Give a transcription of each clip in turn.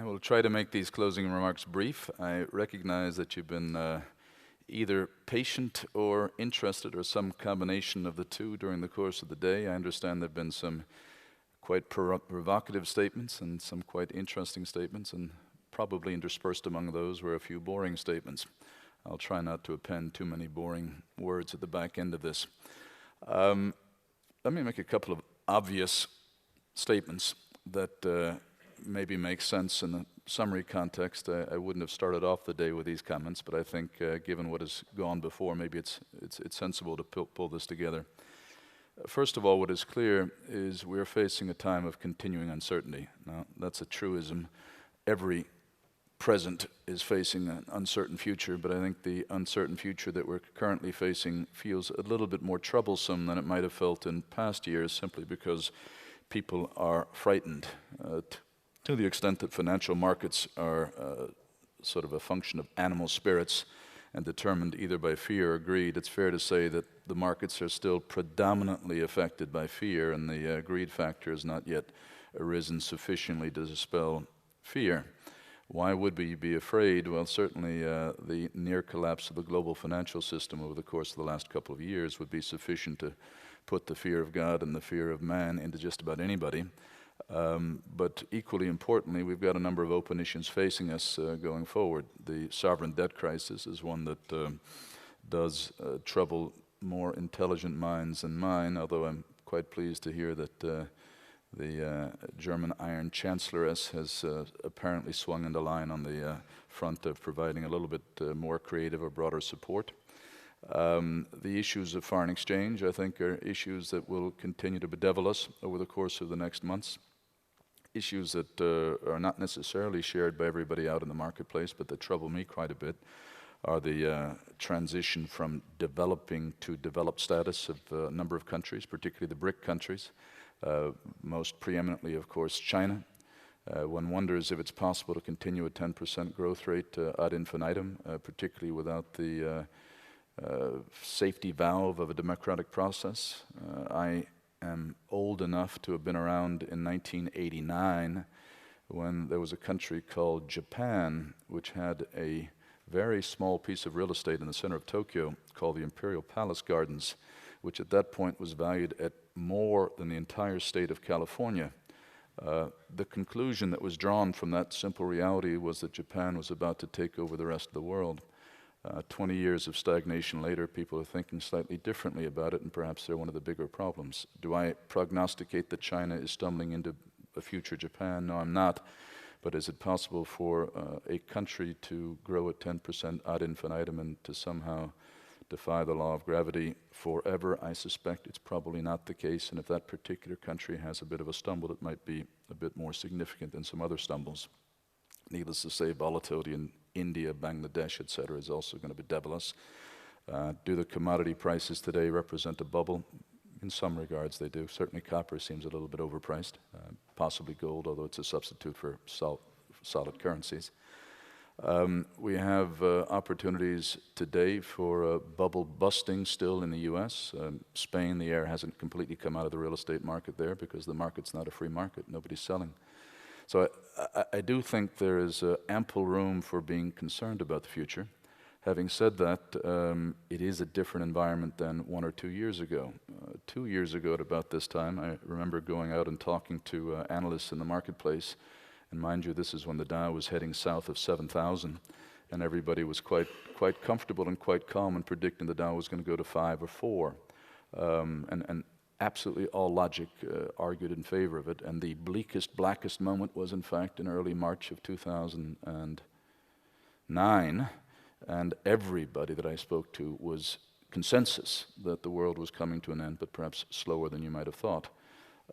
I will try to make these closing remarks brief. I recognize that you've been either patient or interested, or some combination of the two during the course of the day. I understand there have been some quite provocative statements and some quite interesting statements, and probably interspersed among those were a few boring statements. I'll try not to append too many boring words at the back end of this. Let me make a couple of obvious statements that maybe make sense in a summary context. I wouldn't have started off the day with these comments, but I think given what has gone before, maybe it's sensible to pull this together. First of all, what is clear is we're facing a time of continuing uncertainty. Now, that's a truism. Every present is facing an uncertain future, but I think the uncertain future that we're currently facing feels a little bit more troublesome than it might have felt in past years, simply because people are frightened to the extent that financial markets are sort of a function of animal spirits and determined either by fear or greed. It's fair to say that the markets are still predominantly affected by fear, and the greed factor has not yet arisen sufficiently to dispel fear. Why would we be afraid? Well, certainly the near collapse of the global financial system over the course of the last couple of years would be sufficient to put the fear of God and the fear of man into just about anybody. But equally importantly, we've got a number of open issues facing us going forward. The sovereign debt crisis is one that does trouble more intelligent minds than mine, although I'm quite pleased to hear that the German Iron Chancelloress has apparently swung into line on the front of providing a little bit more creative or broader support. The issues of foreign exchange, I think, are issues that will continue to bedevil us over the course of the next months. Issues that are not necessarily shared by everybody out in the marketplace, but that trouble me quite a bit, are the transition from developing to developed status of a number of countries, particularly the BRIC countries, most preeminently, of course, China. One wonders if it's possible to continue a 10% growth rate ad infinitum, particularly without the safety valve of a democratic process. I am old enough to have been around in 1989 when there was a country called Japan, which had a very small piece of real estate in the center of Tokyo called the Imperial Palace Gardens, which at that point was valued at more than the entire state of California. The conclusion that was drawn from that simple reality was that Japan was about to take over the rest of the world. 20 years of stagnation later, people are thinking slightly differently about it, and perhaps they're one of the bigger problems. Do I prognosticate that China is stumbling into a future Japan? No, I'm not. But is it possible for a country to grow at 10% ad infinitum and to somehow defy the law of gravity forever? I suspect it's probably not the case, and if that particular country has a bit of a stumble, it might be a bit more significant than some other stumbles. Needless to say, volatility in India, Bangladesh, etc. is also going to bedevil us. Do the commodity prices today represent a bubble? In some regards they do. Certainly copper seems a little bit overpriced, possibly gold, although it's a substitute for solid currencies. We have opportunities today for bubble busting still in the U.S. Spain, the air hasn't completely come out of the real estate market there because the market's not a free market. Nobody's selling. So I do think there is ample room for being concerned about the future. Having said that, it is a different environment than 1 or 2 years ago. 2 years ago at about this time, I remember going out and talking to analysts in the marketplace. And mind you, this is when the Dow was heading south of 7,000, and everybody was quite comfortable and quite calm in predicting the Dow was going to go to 5 or 4. And absolutely all logic argued in favor of it. And the bleakest, blackest moment was, in fact, in early March of 2009. And everybody that I spoke to was consensus that the world was coming to an end, but perhaps slower than you might have thought.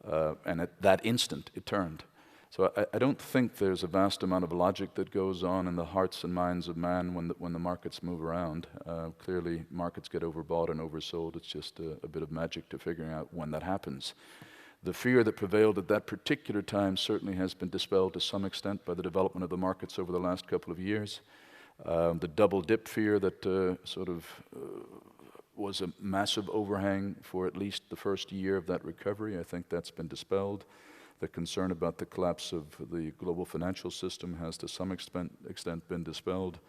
And at that instant, it turned. So I don't think there's a vast amount of logic that goes on in the hearts and minds of man when the markets move around. Clearly, markets get overbought and oversold. It's just a bit of magic to figuring out when that happens. The fear that prevailed at that particular time certainly has been dispelled to some extent by the development of the markets over the last couple of years. The double dip fear that was a massive overhang for at least the first year of that recovery, I think that's been dispelled. The concern about the collapse of the global financial system has to some extent been dispelled.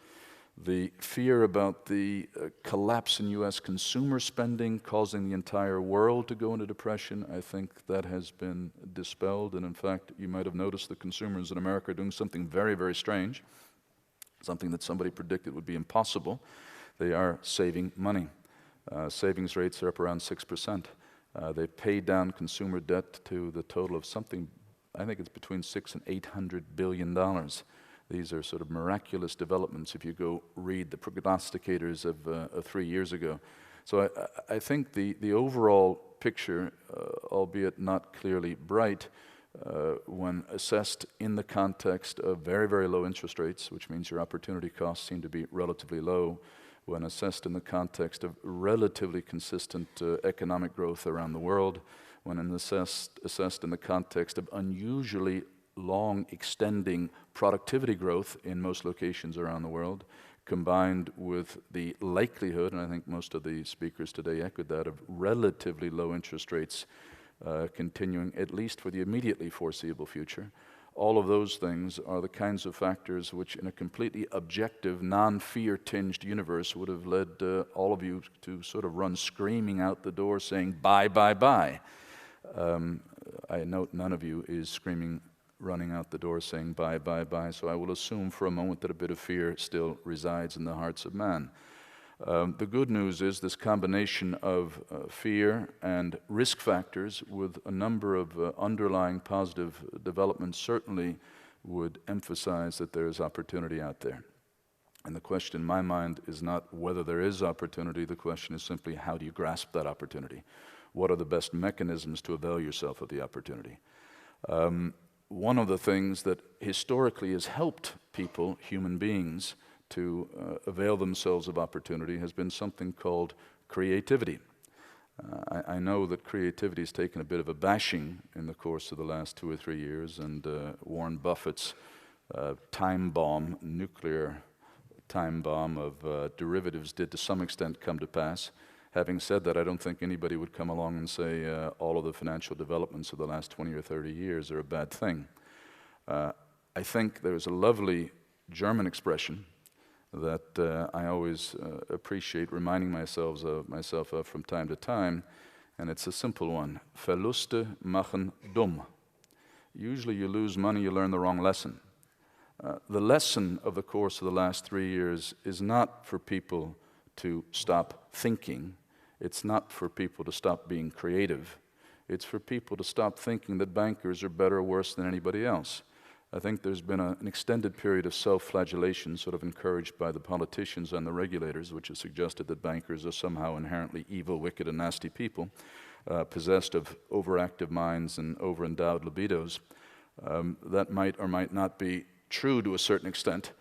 The fear about the collapse in U.S. consumer spending causing the entire world to go into depression, I think that has been dispelled. And in fact, you might have noticed the consumers in America are doing something very, very strange, something that somebody predicted would be impossible. They are saving money. Savings rates are up around 6%. They paid down consumer debt to the total of something, I think it's between $600 and $800 billion. These are sort of miraculous developments if you go read the prognosticators of 3 years ago. So I think the overall picture, albeit not clearly bright, when assessed in the context of very, very low interest rates, which means your opportunity costs seem to be relatively low, when assessed in the context of relatively consistent economic growth around the world, when assessed in the context of unusually long extending productivity growth in most locations around the world, combined with the likelihood, and I think most of the speakers today echoed that, of relatively low interest rates continuing at least for the immediately foreseeable future. All of those things are the kinds of factors which in a completely objective, non-fear tinged universe would have led all of you to sort of run screaming out the door saying, "Buy, buy, buy." I note none of you is running out the door saying, "Buy, buy, buy." So I will assume for a moment that a bit of fear still resides in the hearts of man. The good news is this combination of fear and risk factors with a number of underlying positive developments certainly would emphasize that there is opportunity out there. And the question in my mind is not whether there is opportunity, the question is simply how do you grasp that opportunity? What are the best mechanisms to avail yourself of the opportunity? One of the things that historically has helped people, human beings, to avail themselves of opportunity has been something called creativity. I know that creativity has taken a bit of a bashing in the course of the last 2 or 3 years, and Warren Buffett's nuclear time bomb of derivatives did to some extent come to pass. Having said that, I don't think anybody would come along and say all of the financial developments of the last 20 or 30 years are a bad thing. I think there's a lovely German expression that I always appreciate reminding myself of from time to time, and it's a simple one. Verluste machen dumm. Usually you lose money, you learn the wrong lesson. The lesson of the course of the last 3 years is not for people to stop thinking. It's not for people to stop being creative. It's for people to stop thinking that bankers are better or worse than anybody else. I think there's been an extended period of self-flagellation sort of encouraged by the politicians and the regulators, which has suggested that bankers are somehow inherently evil, wicked, and nasty people, possessed of overactive minds and over-endowed libidos. That might or might not be true to a certain extent.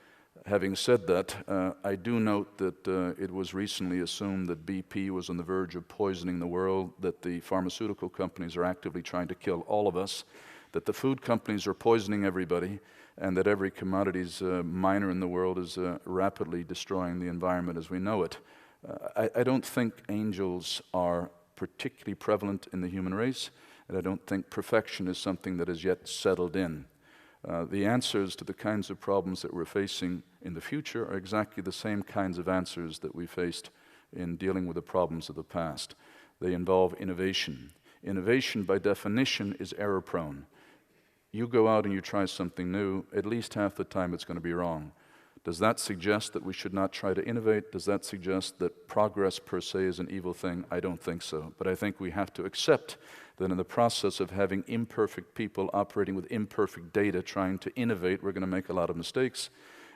Having said that, I do note that it was recently assumed that BP was on the verge of poisoning the world, that the pharmaceutical companies are actively trying to kill all of us, that the food companies are poisoning everybody, and that every commodities miner in the world is rapidly destroying the environment as we know it. I don't think angels are particularly prevalent in the human race, and I don't think perfection is something that has yet settled in. The answers to the kinds of problems that we're facing in the future are exactly the same kinds of answers that we faced in dealing with the problems of the past. They involve innovation. Innovation, by definition, is error-prone. You go out and you try something new, at least half the time it's going to be wrong. Does that suggest that we should not try to innovate? Does that suggest that progress per se is an evil thing? I don't think so. But I think we have to accept that in the process of having imperfect people operating with imperfect data trying to innovate, we're going to make a lot of mistakes.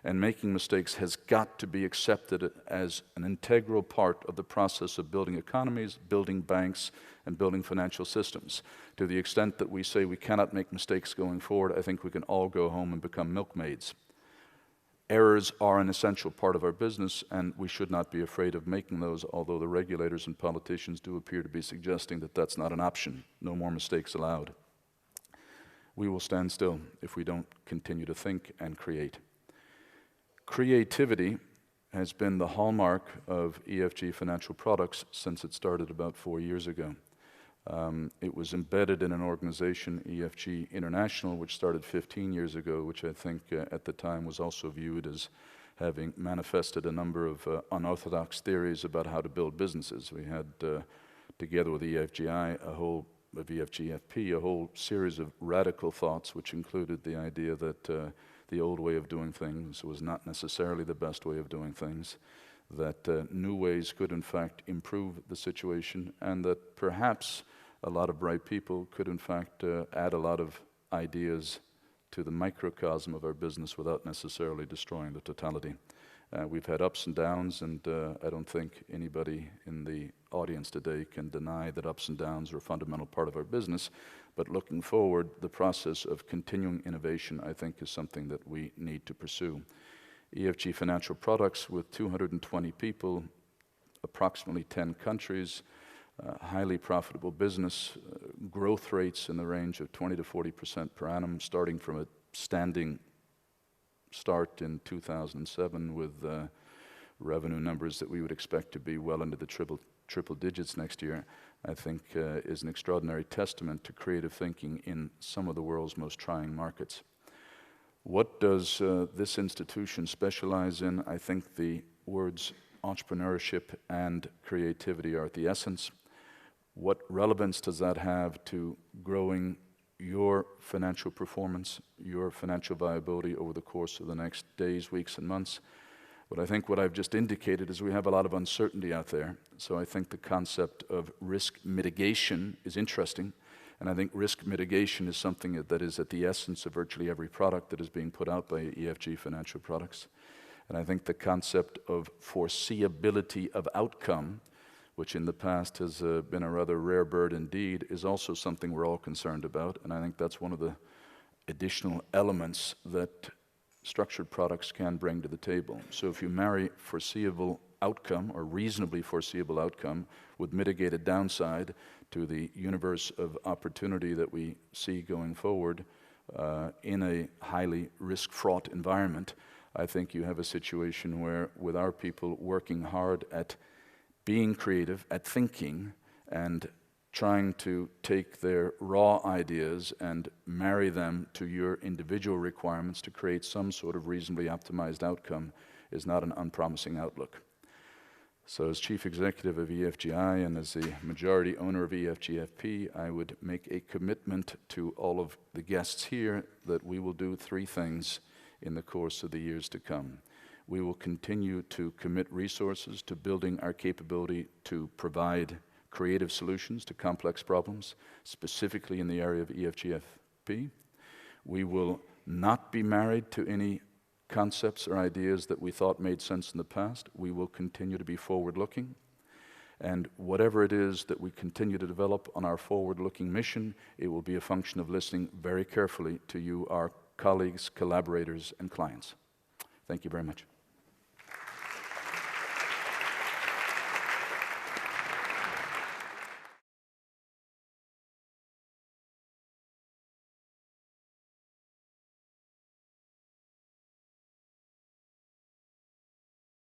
And making mistakes has got to be accepted as an integral part of the process of building economies, building banks, and building financial systems. To the extent that we say we cannot make mistakes going forward, I think we can all go home and become milkmaids. Errors are an essential part of our business, and we should not be afraid of making those, although the regulators and politicians do appear to be suggesting that that's not an option. No more mistakes allowed. We will stand still if we don't continue to think and create. Creativity has been the hallmark of EFG Financial Products since it started about 4 years ago. It was embedded in an organization, EFG International, which started 15 years ago, which I think at the time was also viewed as having manifested a number of unorthodox theories about how to build businesses. We had, together with EFGI, EFGFP, a whole series of radical thoughts, which included the idea that the old way of doing things was not necessarily the best way of doing things, that new ways could in fact improve the situation, and that perhaps a lot of bright people could in fact add a lot of ideas to the microcosm of our business without necessarily destroying the totality. We've had ups and downs, and I don't think anybody in the audience today can deny that ups and downs are a fundamental part of our business. But looking forward, the process of continuing innovation, I think, is something that we need to pursue. EFG Financial Products, with 220 people, approximately 10 countries, highly profitable business, growth rates in the range of 20 to 40% per annum, starting from a standing start in 2007 with revenue numbers that we would expect to be well into the triple digits next year, I think is an extraordinary testament to creative thinking in some of the world's most trying markets. What does this institution specialize in? I think the words entrepreneurship and creativity are at the essence. What relevance does that have to growing your financial performance, your financial viability over the course of the next days, weeks, and months? But I think what I've just indicated is we have a lot of uncertainty out there. So I think the concept of risk mitigation is interesting. And I think risk mitigation is something that is at the essence of virtually every product that is being put out by EFG Financial Products. And I think the concept of foreseeability of outcome, which in the past has been a rather rare bird indeed, is also something we're all concerned about. And I think that's one of the additional elements that structured products can bring to the table. So if you marry foreseeable outcome or reasonably foreseeable outcome with mitigated downside to the universe of opportunity that we see going forward in a highly risk-fraught environment, I think you have a situation where, with our people working hard at being creative, at thinking, and trying to take their raw ideas and marry them to your individual requirements to create some sort of reasonably optimized outcome, is not an unpromising outlook. So as Chief Executive of EFGI and as the majority owner of EFGFP, I would make a commitment to all of the guests here that we will do three things in the course of the years to come. We will continue to commit resources to building our capability to provide creative solutions to complex problems, specifically in the area of EFGFP. We will not be married to any concepts or ideas that we thought made sense in the past. We will continue to be forward-looking. And whatever it is that we continue to develop on our forward-looking mission, it will be a function of listening very carefully to you, our colleagues, collaborators, and clients. Thank you very much.